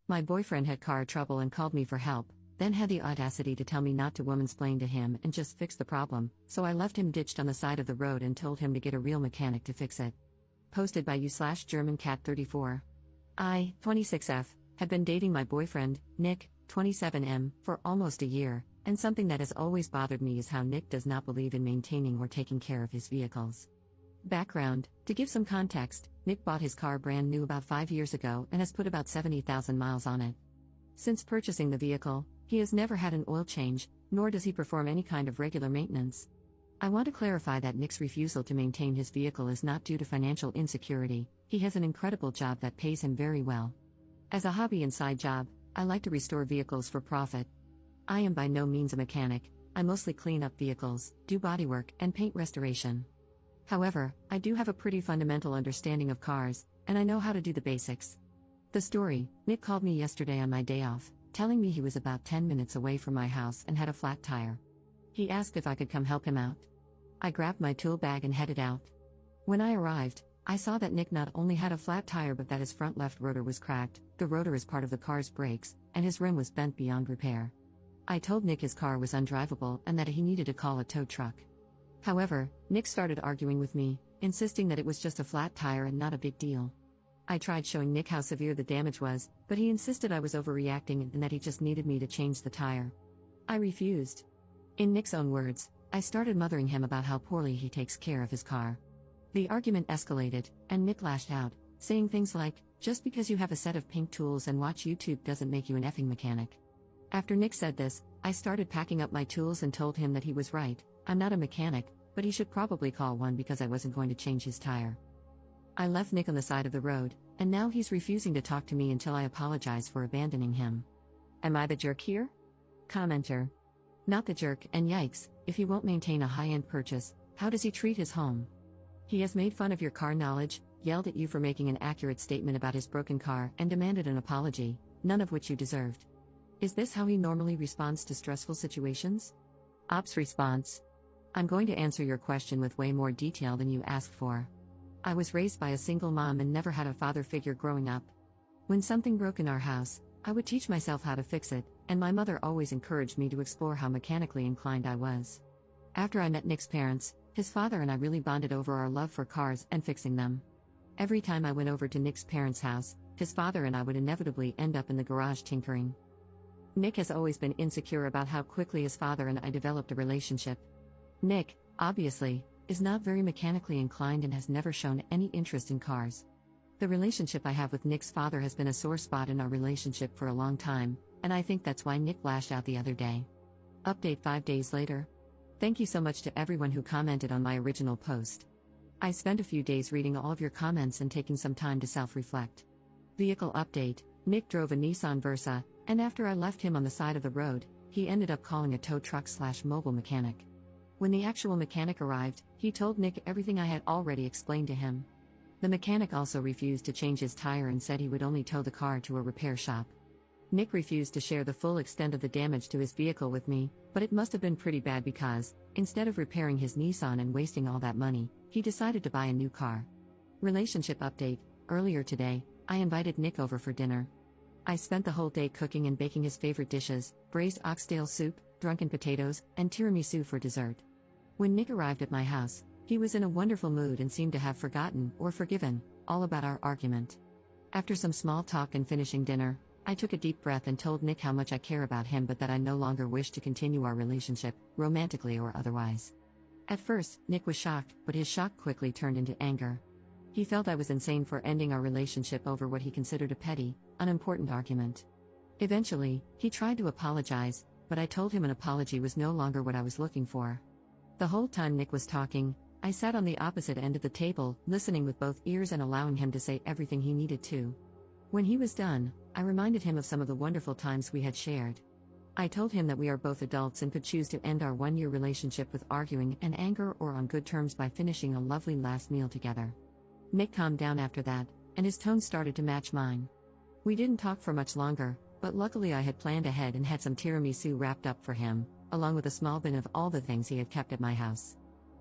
My boyfriend had car trouble and called me for help, then had the audacity to tell me not to womansplain to him and just fix the problem, so I left him ditched on the side of the road and told him to get a real mechanic to fix it. Posted by you/GermanCat34. I, 26F, had been dating my boyfriend, Nick, 27M, for almost a year, and something that has always bothered me is how Nick does not believe in maintaining or taking care of his vehicles. Background: to give some context, Nick bought his car brand new about 5 years ago and has put about 70,000 miles on it. Since purchasing the vehicle, he has never had an oil change, nor does he perform any kind of regular maintenance. I want to clarify that Nick's refusal to maintain his vehicle is not due to financial insecurity. He has an incredible job that pays him very well. As a hobby and side job, I like to restore vehicles for profit. I am by no means a mechanic. I mostly clean up vehicles, do bodywork, and paint restoration. However, I do have a pretty fundamental understanding of cars, and I know how to do the basics. The story: Nick called me yesterday on my day off, telling me he was about 10 minutes away from my house and had a flat tire. He asked if I could come help him out. I grabbed my tool bag and headed out. When I arrived, I saw that Nick not only had a flat tire but that his front left rotor was cracked, the rotor is part of the car's brakes, and his rim was bent beyond repair. I told Nick his car was undrivable and that he needed to call a tow truck. However, Nick started arguing with me, insisting that it was just a flat tire and not a big deal. I tried showing Nick how severe the damage was, but he insisted I was overreacting and that he just needed me to change the tire. I refused. In Nick's own words, I started mothering him about how poorly he takes care of his car. The argument escalated, and Nick lashed out, saying things like, "Just because you have a set of pink tools and watch YouTube doesn't make you an effing mechanic." After Nick said this, I started packing up my tools and told him that he was right. I'm not a mechanic, but he should probably call one because I wasn't going to change his tire. I left Nick on the side of the road, and now he's refusing to talk to me until I apologize for abandoning him. Am I the jerk here? Commenter: not the jerk, and yikes, if he won't maintain a high-end purchase, how does he treat his home? He has made fun of your car knowledge, yelled at you for making an accurate statement about his broken car, and demanded an apology, none of which you deserved. Is this how he normally responds to stressful situations? Ops response: I'm going to answer your question with way more detail than you asked for. I was raised by a single mom and never had a father figure growing up. When something broke in our house, I would teach myself how to fix it, and my mother always encouraged me to explore how mechanically inclined I was. After I met Nick's parents, his father and I really bonded over our love for cars and fixing them. Every time I went over to Nick's parents' house, his father and I would inevitably end up in the garage tinkering. Nick has always been insecure about how quickly his father and I developed a relationship. Nick, obviously, is not very mechanically inclined and has never shown any interest in cars. The relationship I have with Nick's father has been a sore spot in our relationship for a long time, and I think that's why Nick lashed out the other day. Update 5 days later. Thank you so much to everyone who commented on my original post. I spent a few days reading all of your comments and taking some time to self-reflect. Vehicle update: Nick drove a Nissan Versa, and after I left him on the side of the road, he ended up calling a tow truck/mobile mechanic. When the actual mechanic arrived, he told Nick everything I had already explained to him. The mechanic also refused to change his tire and said he would only tow the car to a repair shop. Nick refused to share the full extent of the damage to his vehicle with me, but it must have been pretty bad because, instead of repairing his Nissan and wasting all that money, he decided to buy a new car. Relationship update: earlier today, I invited Nick over for dinner. I spent the whole day cooking and baking his favorite dishes: braised oxtail soup, drunken potatoes, and tiramisu for dessert. When Nick arrived at my house, he was in a wonderful mood and seemed to have forgotten, or forgiven, all about our argument. After some small talk and finishing dinner, I took a deep breath and told Nick how much I care about him but that I no longer wish to continue our relationship, romantically or otherwise. At first, Nick was shocked, but his shock quickly turned into anger. He felt I was insane for ending our relationship over what he considered a petty, unimportant argument. Eventually, he tried to apologize, but I told him an apology was no longer what I was looking for. The whole time Nick was talking, I sat on the opposite end of the table, listening with both ears and allowing him to say everything he needed to. When he was done, I reminded him of some of the wonderful times we had shared. I told him that we are both adults and could choose to end our one-year relationship with arguing and anger or on good terms by finishing a lovely last meal together. Nick calmed down after that, and his tone started to match mine. We didn't talk for much longer, but luckily I had planned ahead and had some tiramisu wrapped up for him, along with a small bin of all the things he had kept at my house.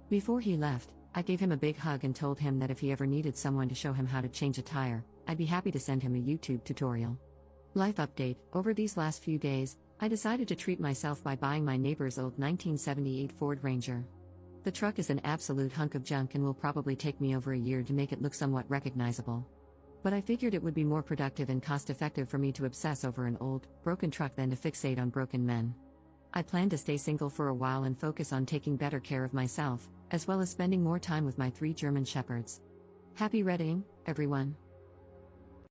Before he left, I gave him a big hug and told him that if he ever needed someone to show him how to change a tire, I'd be happy to send him a YouTube tutorial. Life update. Over these last few days, I decided to treat myself by buying my neighbor's old 1978 Ford Ranger. The truck is an absolute hunk of junk and will probably take me over a year to make it look somewhat recognizable. But I figured it would be more productive and cost-effective for me to obsess over an old, broken truck than to fixate on broken men. I plan to stay single for a while and focus on taking better care of myself, as well as spending more time with my 3 German shepherds. Happy reading, everyone!